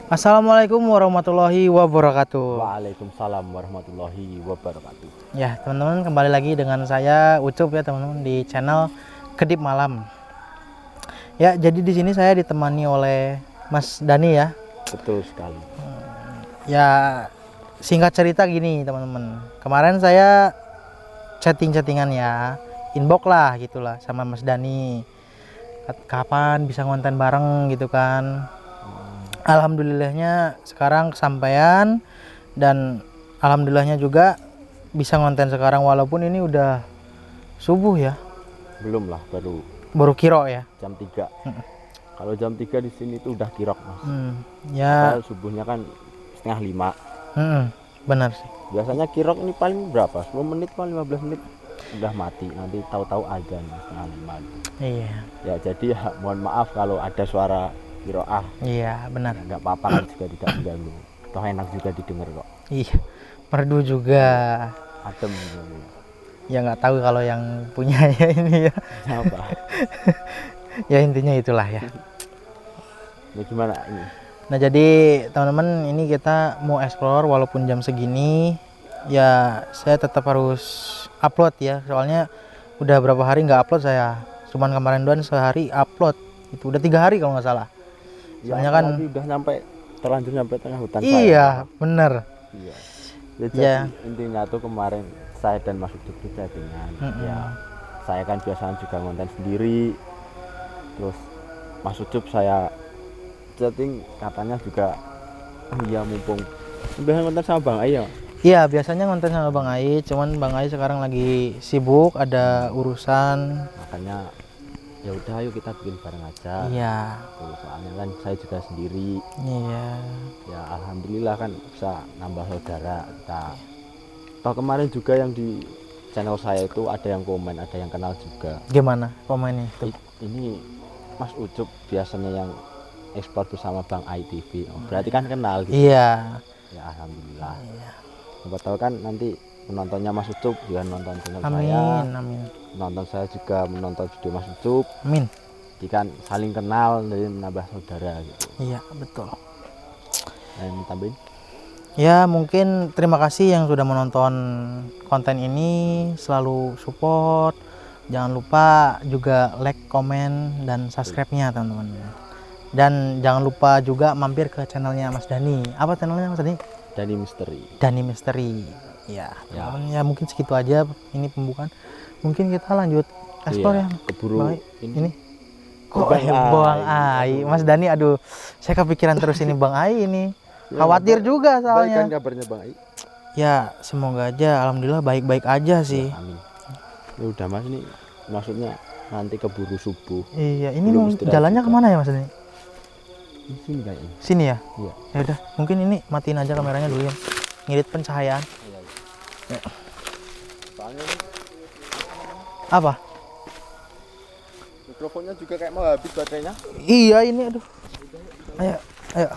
Assalamualaikum warahmatullahi wabarakatuh. Waalaikumsalam warahmatullahi wabarakatuh. Ya, teman-teman, kembali lagi dengan saya Ucup ya, teman-teman, di channel Kedip Malam. Ya, jadi di sini saya ditemani oleh Mas Dani ya. Betul sekali. Ya, singkat cerita gini, teman-teman. Kemarin saya chatting-chattingan ya, inbox lah gitulah sama Mas Dani. Kapan bisa ngonten bareng gitu kan. Alhamdulillahnya sekarang kesampaian, dan alhamdulillahnya juga bisa ngonten sekarang walaupun ini udah subuh ya. Belum lah, Baru kiro ya. jam 3. Kalau jam 3 di sini tuh udah kirok, Mas. Ya. Padahal subuhnya kan setengah 5. Benar sih. Biasanya kirok ini paling berapa? 10 menit paling 15 menit udah mati. Nanti tahu-tahu azan setengah 5. Iya. Ya jadi ya mohon maaf kalau ada suara kiroah. Iya, benar. Enggak apa-apa kan, juga tidak mengganggu. Toh enak juga didengar kok. Iya. Merdu juga. Adem gitu. Ya nggak tahu kalau yang punya ya ini ya. Apa? Ya intinya itulah ya. Ini gimana ini? Nah, jadi teman-teman, ini kita mau explore walaupun jam segini. Ya saya tetap harus upload ya, soalnya udah berapa hari nggak upload saya. Cuman kemarin doang sehari upload. Itu udah 3 hari kalau nggak salah. Soalnya kan udah terlanjur sampai tengah hutan. iya, bener. Iya. Ya, jadi Ya. intinya tuh kemarin saya dan Mas Ucup tuh chattingan. Ya, saya kan biasanya juga konten sendiri. Terus Mas Ucup saya chatting katanya juga, iya mumpung biasa konten sama Bang Ai ya. Iya, biasanya ngonten sama Bang Ai, cuman Bang Ai sekarang lagi sibuk, ada urusan. Makanya ya udah, ayo kita bikin bareng aja. Iya. Tuh, soalnya kan saya juga sendiri. Iya. Ya alhamdulillah kan bisa nambah saudara kita. Toh kemarin juga yang di channel saya itu ada yang komen, ada yang kenal juga. Gimana komennya itu? Ini Mas Ucup biasanya yang ekspor bersama Bang ITV. Oh, berarti kan kenal gitu. Iya. Ya alhamdulillah. Iya. Siapa tahu kan nanti penontonnya Mas Ucup juga nonton channel Amin, saya. amin. Nonton saya juga menonton video Mas Ucup. Amin. Jadi kan saling kenal, jadi menambah saudara gitu. Iya, betul. Dan tambahin. Ya, mungkin terima kasih yang sudah menonton konten ini, selalu support. Jangan lupa juga like, komen, dan subscribe-nya, teman-teman. Dan jangan lupa juga mampir ke channelnya Mas Dani. Apa channelnya Mas Dani? Dani Misteri. Dani Misteri. Ya, teman-teman, ya mungkin segitu aja ini pembukaan. Mungkin kita lanjut explore Iya, yang keburu ini. Kok Bang Bang Ai. Ai, Mas Dani, aduh, saya kepikiran terus ini Bang Ai ini. Ya, Khawatir juga baik soalnya. kan kabarnya Bang Ai? Ya, semoga aja, alhamdulillah baik-baik aja sih. Ya, amin. Ya udah Mas, ini maksudnya nanti keburu subuh. Iya, ini Belum mau istirahat jalannya juga. kemana ya Mas Dani? Di sini kayaknya. Sini ya? Iya. Ya udah, mungkin ini matiin aja kameranya dulu ya. Ngirit pencahayaan. Iya. Ya. Soalnya ini Apa? mikrofonnya juga kayak mau habis baterainya. Iya, ini aduh. Ayo, ayo.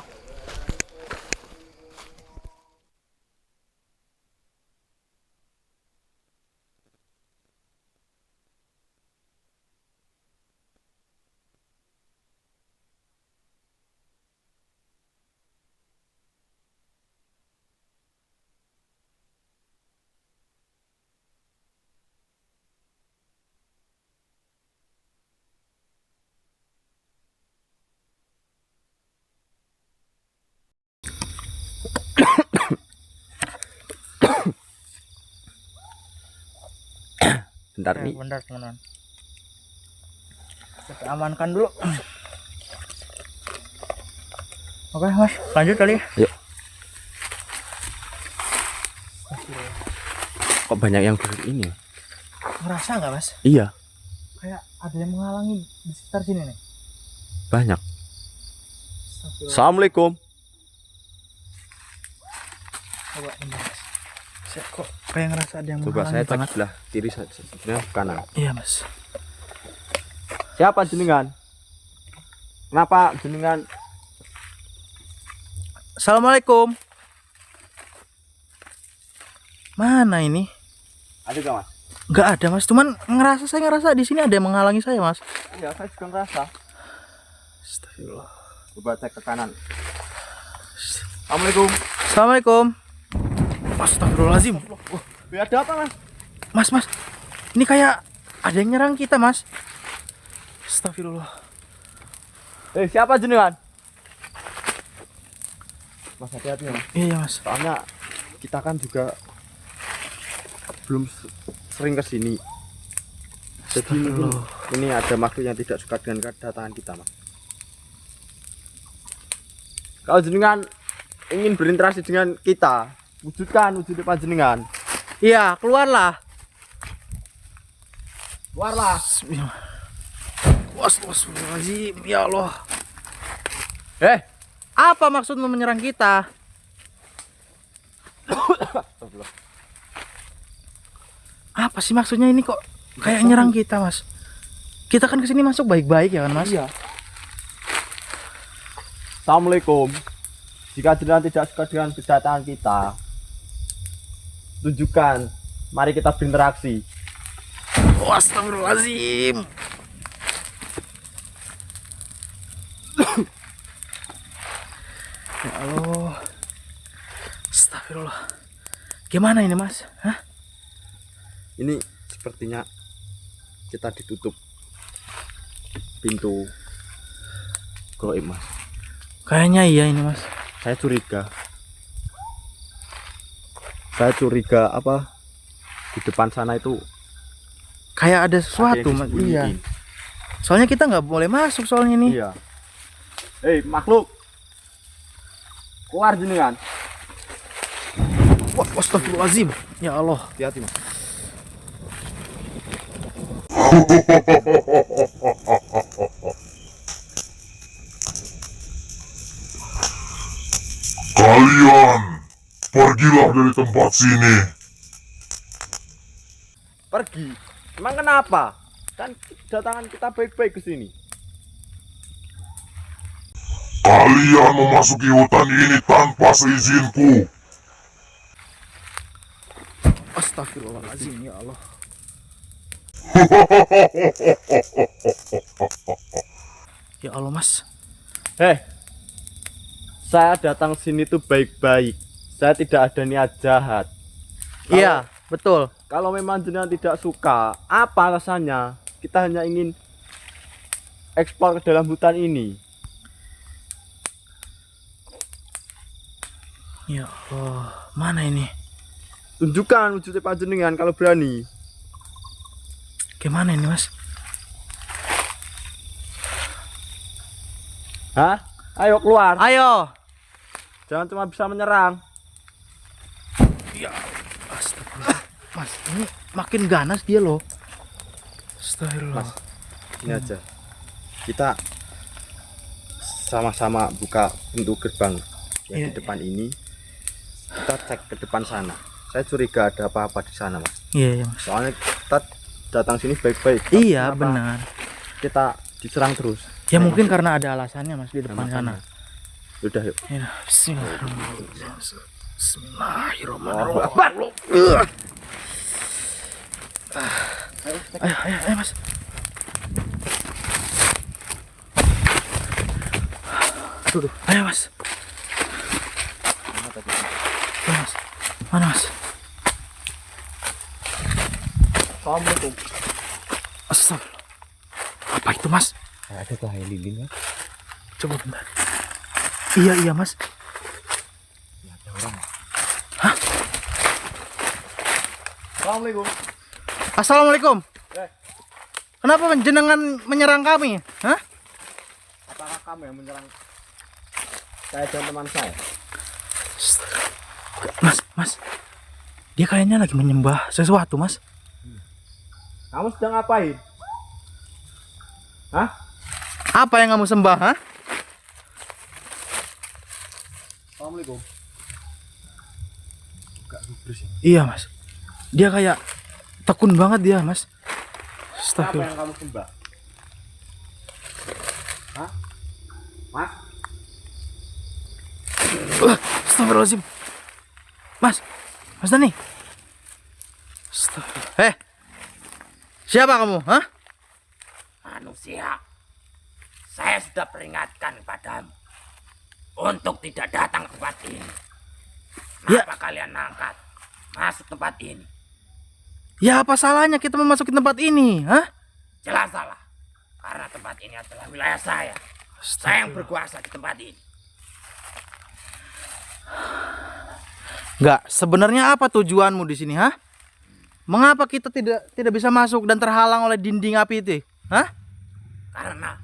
Bentar Ya, nih. bentar teman-teman. Kita amankan dulu. Oke Mas, lanjut kali ya. Yuk. Kok banyak yang ini? Ngerasa nggak Mas? Iya, Kayak ada yang menghalangi di sekitar sini nih. banyak. Astagfirullah. Assalamualaikum. Coba ini Mas. Saya kok kayak ngerasa ada yang Coba menghalangi saya cek banget. sebelah kiri saja, sebelah kanan. Iya Mas. Siapa jenengan? Kenapa jenengan? Assalamualaikum. Mana ini? Ada gak Mas? Nggak ada Mas, cuman saya ngerasa di sini ada yang menghalangi saya Mas. Iya, saya juga ngerasa. Astagfirullah. Coba cek ke kanan. Assalamualaikum. Assalamualaikum. Astagfirullahaladzim. Ada apa, Mas? Mas. Ini kayak ada yang nyerang kita, Mas. Astagfirullah. Siapa jenengan? Mas, hati-hati ya, Mas. Iya, Mas. Soalnya kita kan juga belum sering ke sini. Jadi mungkin ini ada makhluk yang tidak suka dengan kedatangan kita, Mas. Kalau jenengan ingin berinteraksi dengan kita, wujudkan wujud panjenengan. Iya, keluarlah. Keluarlah. Astagfirullahaladzim, ya Allah. Apa Apa maksudmu menyerang kita? Apa sih maksudnya ini kok kayak nyerang kita, Mas? Kita kan kesini masuk baik-baik ya kan, Mas? Iya. Assalamualaikum. Jika jenengan tidak suka dengan kedatangan kita, tunjukkan. Mari kita berinteraksi. Astagfirullahaladzim. Ya Allah. Astagfirullah. Gimana ini, Mas? Hah? Ini sepertinya kita ditutup pintu goib, Mas. Kayaknya iya ini, Mas. Saya curiga apa di depan sana itu Kayak ada ada sesuatu, yang Mas. Iya. disembunyiin. Soalnya kita nggak boleh masuk soalnya ini. Iya. Makhluk, keluar jenengan. Wah, astagfirullahaladzim. Ya Allah. Hati-hati, Mas. Kalian pergilah dari tempat sini. Pergi. Emang kenapa? Kan kedatangan kita baik-baik ke sini. Kalian memasuki hutan ini tanpa seizinku. Astagfirullahaladzim, ya Allah. Ya Allah, Mas. Saya datang sini tuh baik-baik. Saya tidak ada niat jahat. Iya, betul. Kalau memang jenengan tidak suka, apa alasannya? Kita hanya ingin eksplor ke dalam hutan ini. Ya Allah, mana ini? Tunjukkan wujud panjenengan kalau berani. Gimana ini, Mas? Hah? Ayo keluar. Ayo. Jangan cuma bisa menyerang. Ya, astagfirullah. Mas, ini makin ganas dia loh. Astagfirullah. Mas, ini aja. Kita sama-sama buka pintu gerbang yang Iya, di depan ini. Kita cek ke depan sana. Saya curiga ada apa-apa di sana, Mas. Iya, Mas. Soalnya kita datang sini baik-baik. Iya, Kenapa benar. Kita diserang terus. Ya mungkin karena ada alasannya, Mas, di depan Makanya. sana. Udah yuk. Ya, bismillahirrahmanirrahim. Allahu Akbar. Ayo, Mas. Ayo, Mas. Ayo, Mas. Mana, Mas? Assalamualaikum. Astagfirullah. Apa itu, Mas? Ada cahaya lilin, Mas. Coba bentar. Iya, Mas. Ada orang. Hah? Assalamualaikum. Assalamualaikum. Eh. Kenapa jenengan menyerang kami? Hah? Apakah kamu yang menyerang saya dan teman saya? Mas. Dia kayaknya lagi menyembah sesuatu, Mas. Kamu sedang ngapain? Hah? Apa yang kamu sembah, hah? Assalamualaikum. Iya, Mas. Dia kayak tekun banget dia, Mas. Apa Astagfirullah. yang kamu sembah? Hah? Mas? Astagfirullahaladzim. Mas Dani. Astagfirullah. Siapa kamu, hah? Manusia, saya sudah peringatkan padamu. untuk tidak datang ke tempat ini. Ya. Kenapa kalian angkat masuk tempat ini? Ya apa salahnya kita memasuki tempat ini? Hah? Jelas salah. Karena tempat ini adalah wilayah saya. Saya yang berkuasa di tempat ini. Enggak, sebenarnya apa tujuanmu di sini, hah? Mengapa kita tidak bisa masuk dan terhalang oleh dinding api itu? Hah? Karena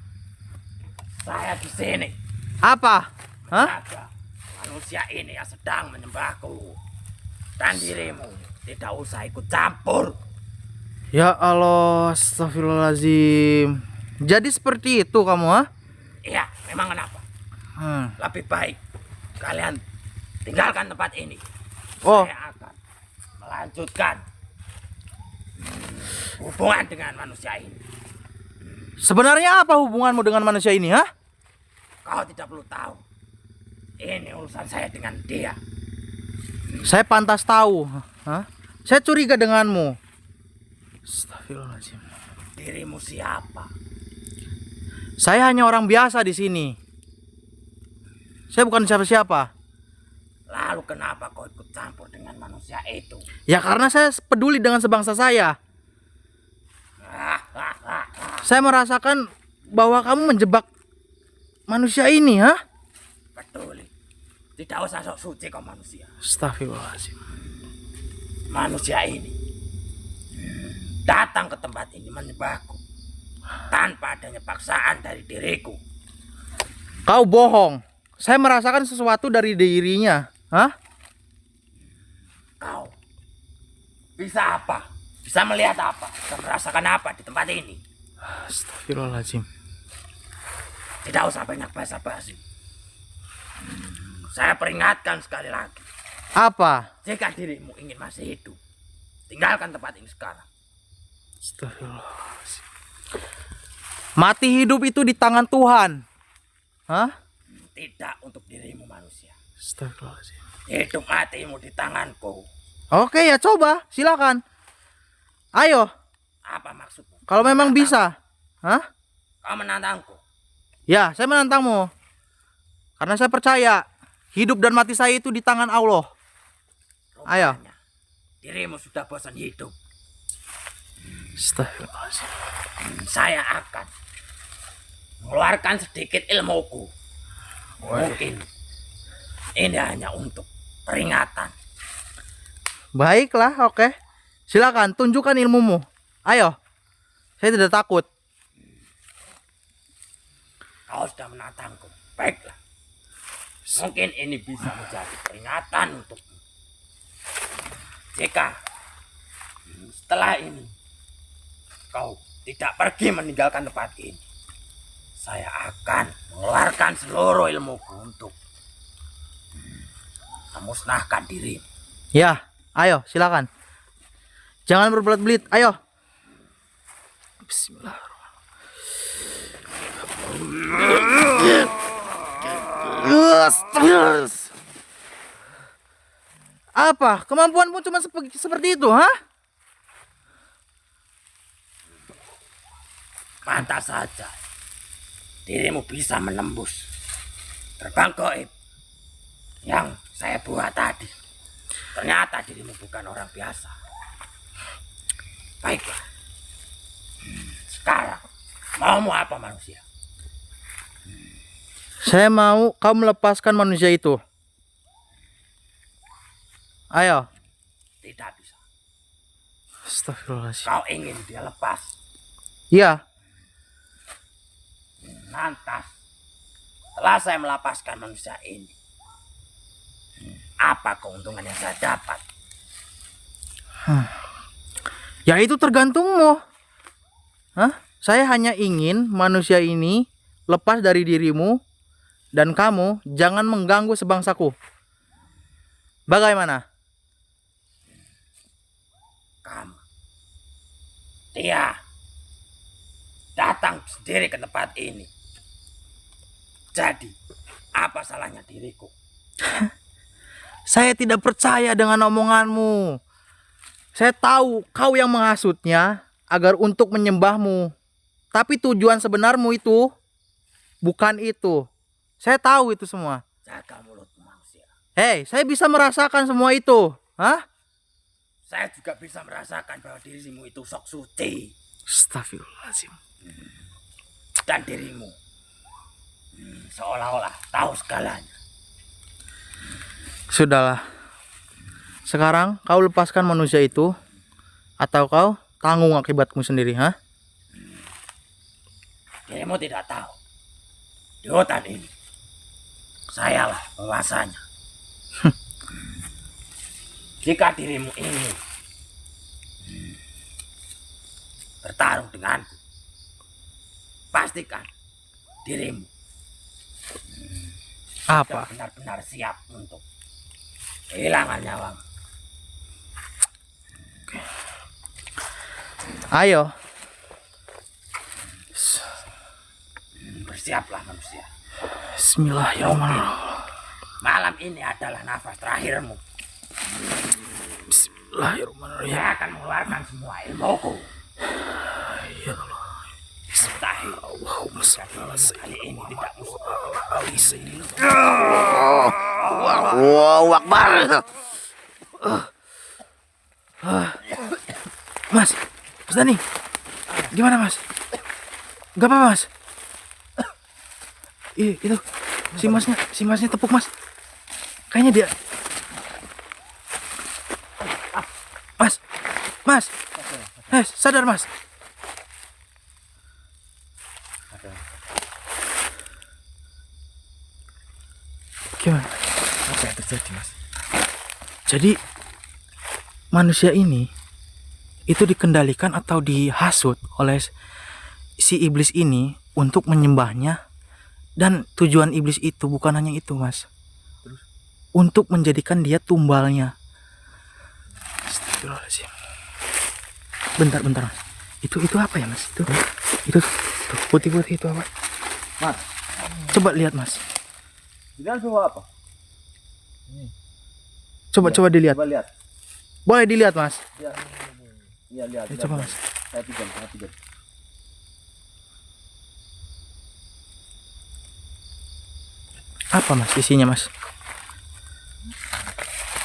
saya di sini Apa? Hah? ada manusia ini yang sedang menyembahku. Dan dirimu tidak usah ikut campur. Ya Allah, astagfirullahaladzim. Jadi seperti itu kamu, ha? Iya, memang kenapa? Lebih baik kalian tinggalkan tempat ini. Oh. Saya akan melanjutkan hubungan dengan manusia ini. Sebenarnya apa hubunganmu dengan manusia ini, ha? Kau tidak perlu tahu. Ini urusan saya dengan dia. Saya pantas tahu, ha? Saya curiga denganmu. Astagfirullahaladzim. Dirimu siapa? Saya hanya orang biasa di sini. Saya bukan siapa-siapa. Lalu kenapa kau ikut campur dengan manusia itu? Ya karena saya peduli dengan sebangsa saya. Saya merasakan bahwa kamu menjebak manusia ini, ha? Peduli. Tidak usah sok suci kau manusia. Astagfirullahaladzim. Manusia ini datang ke tempat ini menyembahku tanpa adanya paksaan dari diriku. Kau bohong. Saya merasakan sesuatu dari dirinya, hah? Kau bisa apa? Bisa melihat apa? Bisa merasakan apa di tempat ini? Astagfirullahaladzim. Tidak usah banyak basa-basi. Saya peringatkan sekali lagi. Apa? Jika dirimu ingin masih hidup, tinggalkan tempat ini sekarang. Astagfirullahaladzim. Mati hidup itu di tangan Tuhan. Hah? Tidak untuk dirimu manusia. Astagfirullahaladzim. Hidup matimu di tanganku. Oke ya, coba, silakan. Ayo, Apa maksudmu? kalau memang bisa. Hah? Kau menantangku. Ya, saya menantangmu. Karena saya percaya hidup dan mati saya itu di tangan Allah. Ayo. Rupanya dirimu sudah bosan hidup. Astagfirullahaladzim. Saya akan mengeluarkan sedikit ilmuku. Mungkin ini hanya untuk peringatan. Baiklah, oke. Silakan, tunjukkan ilmumu. Ayo. Saya tidak takut. Kau sudah menantangku. Baiklah. Mungkin ini bisa menjadi peringatan untukmu. Jika setelah ini kau tidak pergi meninggalkan tempat ini, saya akan mengeluarkan seluruh ilmuku untuk memusnahkan diri. Ya, ayo, silakan. Jangan berbelit-belit, ayo. Bismillahirrahmanirrahim. Apa? Kemampuanmu cuma seperti itu, ha? Pantas saja dirimu bisa menembus gerbang gaib yang saya buat tadi. Ternyata dirimu bukan orang biasa. Baiklah. Sekarang maumu apa manusia? Saya mau kau melepaskan manusia itu. Ayo. Tidak bisa. Astagfirullahaladzim. Kau ingin dia lepas. Iya. Lantas setelah saya melepaskan manusia ini, apa keuntungan yang saya dapat? Ya itu tergantungmu. Hah? Saya hanya ingin manusia ini lepas dari dirimu dan kamu jangan mengganggu sebangsaku. Bagaimana? Kamu, dia datang sendiri ke tempat ini. Jadi, apa salahnya diriku? Saya tidak percaya dengan omonganmu. Saya tahu kau yang menghasutnya agar untuk menyembahmu. Tapi tujuan sebenarmu itu bukan itu. Saya tahu itu semua. Jaga mulutmu manusia. Hei, saya bisa merasakan semua itu. Hah? Saya juga bisa merasakan bahwa dirimu itu sok suci. Astagfirullahaladzim. Dan dirimu seolah-olah tahu segalanya. Sudahlah. Sekarang kau lepaskan manusia itu, atau kau tanggung akibatmu sendiri, ha? Dirimu tidak tahu. Di hutan ini, sayalah penguasanya. Jika dirimu ingin bertarung denganku, pastikan dirimu Apa? benar-benar siap untuk kehilangan nyawamu. Ayo. Bersiaplah manusia. Bismillahirrahmanirrahim. Malam ini adalah nafas terakhirmu. Bismillahirrahmanirrahim. Saya akan mengeluarkan semua ilmuku. Ya Allah. Mustahil. Allahumma shalli ala Kali ini tidak mustahil. Allahu Akbar. Mas Dani, gimana Mas? Gak apa-apa Mas? Itu si masnya tepuk Mas. Kayaknya dia. Mas, sadar Mas. Gimana? Apa yang terjadi, Mas? Jadi manusia ini itu dikendalikan atau dihasut oleh si iblis ini untuk menyembahnya, dan tujuan iblis itu bukan hanya itu Mas. Terus? Untuk menjadikan dia tumbalnya. Astagfirullahaladzim. Bentar Mas. Itu apa ya Mas? Itu tuh, putih-putih itu apa? Mas, Coba lihat Mas. jangan bawa apa? Coba dilihat. Coba lihat. Boleh dilihat Mas. Iya, lihat. Coba Mas. Saya pegang. Apa Mas isinya Mas?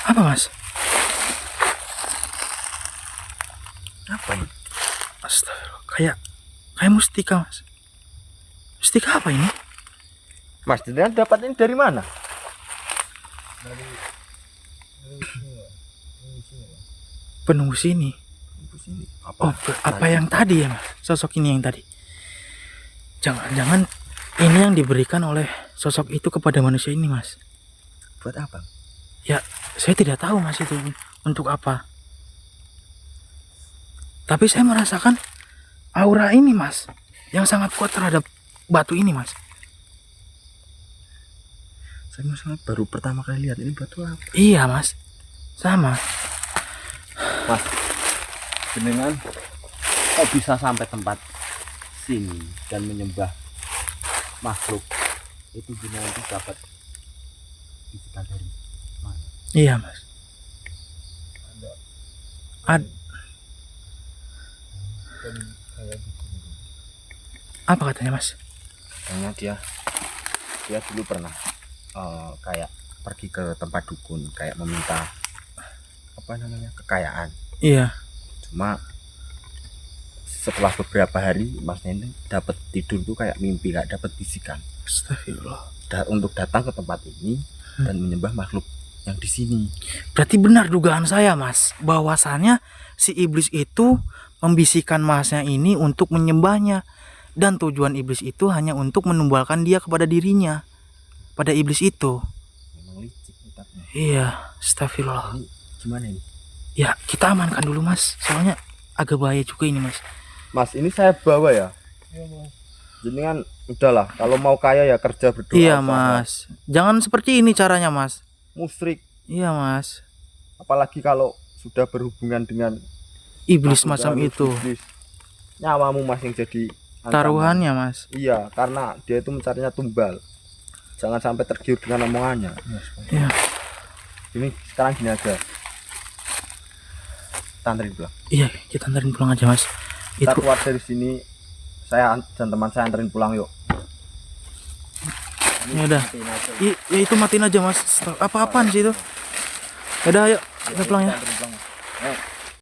Apa Mas? Apa ini? Astagfirullah. Kayak mustika Mas. Mustika apa ini? Mas, jangan dapat ini dari mana? Penunggu sini. Apa yang tadi ya Mas? Sosok ini yang tadi. Jangan-jangan ini yang diberikan oleh sosok itu kepada manusia ini Mas. Buat apa? Ya, saya tidak tahu Mas itu untuk apa. Tapi saya merasakan aura ini Mas, yang sangat kuat terhadap batu ini Mas. Saya masalah baru pertama kali lihat ini batu apa? Iya Mas, sama. Mas, jenengan kok bisa sampai tempat sini dan menyembah makhluk itu, jenengan itu dapat bisikan dari mana? Iya Mas. Apa katanya Mas? Kayaknya dia dulu pernah kayak pergi ke tempat dukun, kayak meminta kekayaan. Iya. Cuma setelah beberapa hari Mas Nene dapat tidur tuh kayak mimpi, kayak dapat bisikan. Astagfirullah. Untuk datang ke tempat ini dan menyembah makhluk yang di sini. Berarti benar dugaan saya Mas, bahwasannya si iblis itu membisikkan Masnya ini untuk menyembahnya, dan tujuan iblis itu hanya untuk menumbalkan dia kepada dirinya, pada iblis itu. Memang licik otaknya. Iya, astagfirullah. Ini gimana ini? Ya, kita amankan dulu Mas, soalnya agak bahaya juga ini Mas. Mas, ini saya bawa ya. Jenengan udahlah, kalau mau kaya ya kerja berdoa. Iya sama. Mas, jangan seperti ini caranya Mas. Musyrik, Iya Mas, apalagi kalau sudah berhubungan dengan iblis makhluk macam halus, itu. iblis. Nyawamu Mas yang jadi ancaman. Taruhannya Mas. Iya, karena dia itu mencarinya tumbal. Jangan sampai tergiur dengan omongannya. Iya. Ini sekarang gini aja. Tantrin pulang. Iya, kita anterin pulang aja Mas. Kita Itu keluar dari sini. Saya dan teman saya anterin pulang yuk. ya udah. Ya itu matiin aja mas. Apa-apaan sih itu? Yaudah ayo kita pulang ya. Ayo.